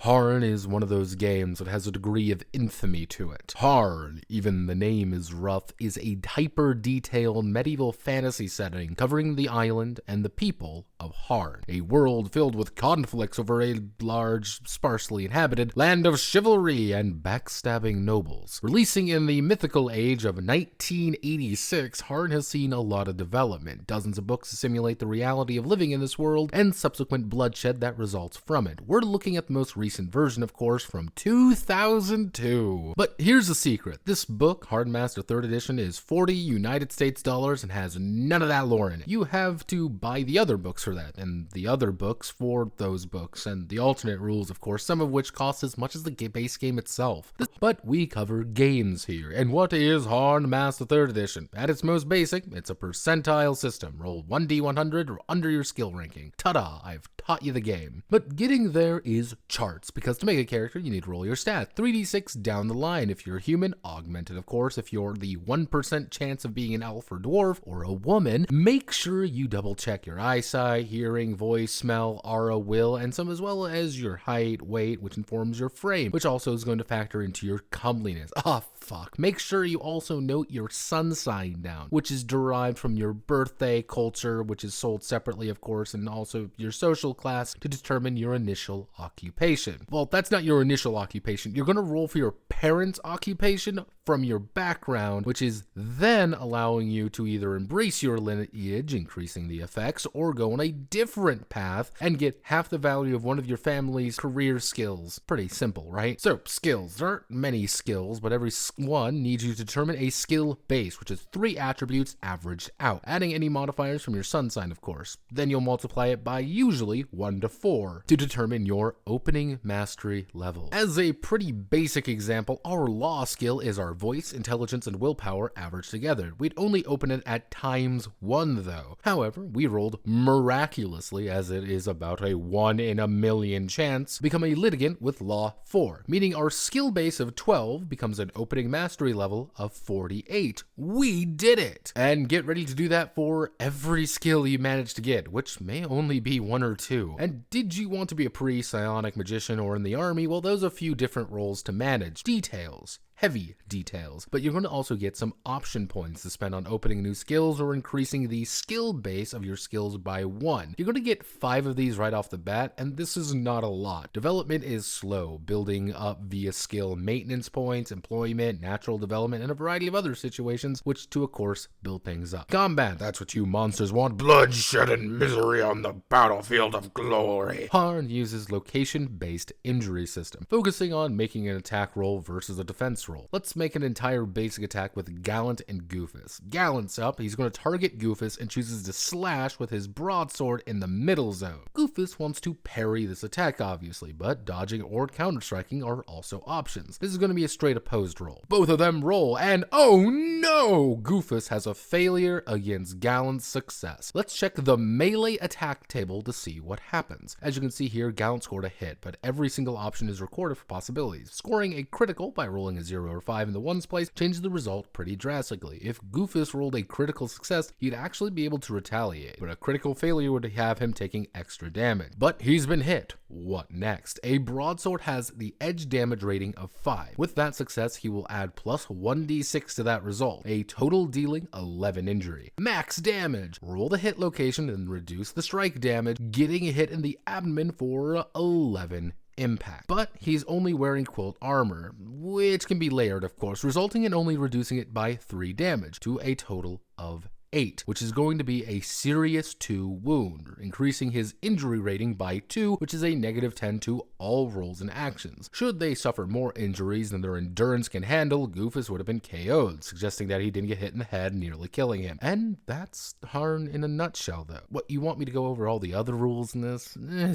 Harn is one of those games that has a degree of infamy to it. Harn, even the name is rough, is a hyper-detailed medieval fantasy setting covering the island and the people of Harn, a world filled with conflicts over a large, sparsely inhabited land of chivalry and backstabbing nobles. Releasing in the mythical age of 1986, Harn has seen a lot of development, dozens of books to simulate the reality of living in this world, and subsequent bloodshed that results from it. We're looking at the most recent version, of course, from 2002. But here's the secret. This book, Harnmaster 3rd edition, is $40 United States dollars and has none of that lore in it. You have to buy the other books for that, and the other books for those books, and the alternate rules, of course, some of which cost as much as the base game itself. But we cover games here, and what is Harnmaster 3rd edition? At its most basic, it's a percentile system. Roll 1d100 or under your skill ranking. Ta-da, I've taught you the game. But getting there is charts, because to make a character, you need to roll your stat. 3d6 down the line if you're human, augmented of course if you're the 1% chance of being an elf or dwarf, or a woman. Make sure you double check your eyesight, hearing, voice, smell, aura, will, and some as well as your height, weight, which informs your frame, which also is going to factor into your comeliness. Fuck. Make sure you also note your sun sign down, which is derived from your birthday, culture, which is sold separately of course, and also your social class to determine your initial occupation. Well, that's not your initial occupation. You're going to roll for your parents' occupation from your background, which is then allowing you to either embrace your lineage, increasing the effects, or go on a different path and get half the value of one of your family's career skills. Pretty simple, right? So, skills. There aren't many skills, but every one needs you to determine a skill base, which is 3 attributes averaged out, adding any modifiers from your sun sign, of course. Then you'll multiply it by usually 1 to 4 to determine your opening mastery level. As a pretty basic example, our law skill is our voice, intelligence, and willpower averaged together. We'd only open it at ×1 though. However, we rolled miraculously, as it is about a 1 in a million chance, become a litigant with law 4, meaning our skill base of 12 becomes an opening mastery level of 48. We did it! And get ready to do that for every skill you manage to get, which may only be 1 or 2. And did you want to be a priest, psionic magician, or in the army? Well, those are a few different roles to manage. Details. Heavy details, but you're going to also get some option points to spend on opening new skills or increasing the skill base of your skills by 1. You're going to get 5 of these right off the bat, and this is not a lot. Development is slow, building up via skill maintenance points, employment, natural development, and a variety of other situations, which to of course build things up. Combat, that's what you monsters want. Bloodshed and misery on the battlefield of glory. Harn uses location-based injury system, focusing on making an attack roll versus a defense roll. Let's make an entire basic attack with Gallant and Goofus. Gallant's up, he's going to target Goofus and chooses to slash with his broadsword in the middle zone. Goofus wants to parry this attack obviously, but dodging or counter-striking are also options. This is going to be a straight opposed roll. Both of them roll, and oh no! Goofus has a failure against Gallant's success. Let's check the melee attack table to see what happens. As you can see here, Gallant scored a hit, but every single option is recorded for possibilities. Scoring a critical by rolling a 0 or 5 in the ones place changes the result pretty drastically. If Goofus rolled a critical success, he'd actually be able to retaliate, but a critical failure would have him taking extra damage. But he's been hit. What next? A broadsword has the edge damage rating of 5. With that success, he will add plus 1d6 to that result, a total dealing 11 injury. Max damage. Roll the hit location and reduce the strike damage, getting a hit in the abdomen for 11 impact. But he's only wearing quilt armor, which can be layered of course, resulting in only reducing it by 3 damage to a total of 8, which is going to be a serious 2 wound, increasing his injury rating by 2, which is a -10 to all rolls and actions. Should they suffer more injuries than their endurance can handle, Goofus would have been KO'd, suggesting that he didn't get hit in the head, nearly killing him. And that's Harn in a nutshell though. What, you want me to go over all the other rules in this?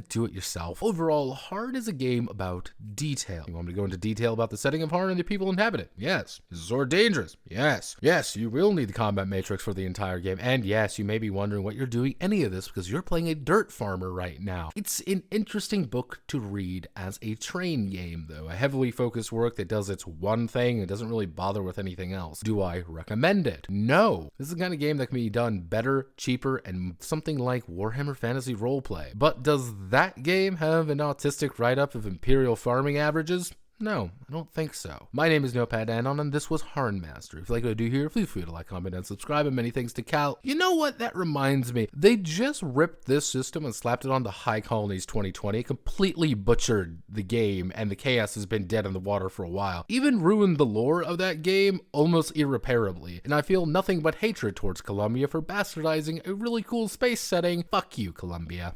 Do it yourself. Overall, Harn is a game about detail. You want me to go into detail about the setting of Harn and the people inhabit it? Yes. Is the sword dangerous? Yes. Yes, you will need the combat matrix for the entire entire game. And yes, you may be wondering what you're doing any of this because you're playing a dirt farmer right now. It's an interesting book to read as a train game, though. A heavily focused work that does its one thing and doesn't really bother with anything else. Do I recommend it? No. This is the kind of game that can be done better, cheaper, and something like Warhammer Fantasy Roleplay. But does that game have an autistic write-up of Imperial farming averages? No, I don't think so. My name is Notepad, and this was Harnmaster. If you like what I do here, please feel free to like, comment, and subscribe, and many thanks to Cal. You know what? That reminds me. They just ripped this system and slapped it on the High Colonies 2020. It completely butchered the game, and the chaos has been dead in the water for a while. Even ruined the lore of that game almost irreparably, and I feel nothing but hatred towards Columbia for bastardizing a really cool space setting. Fuck you, Columbia.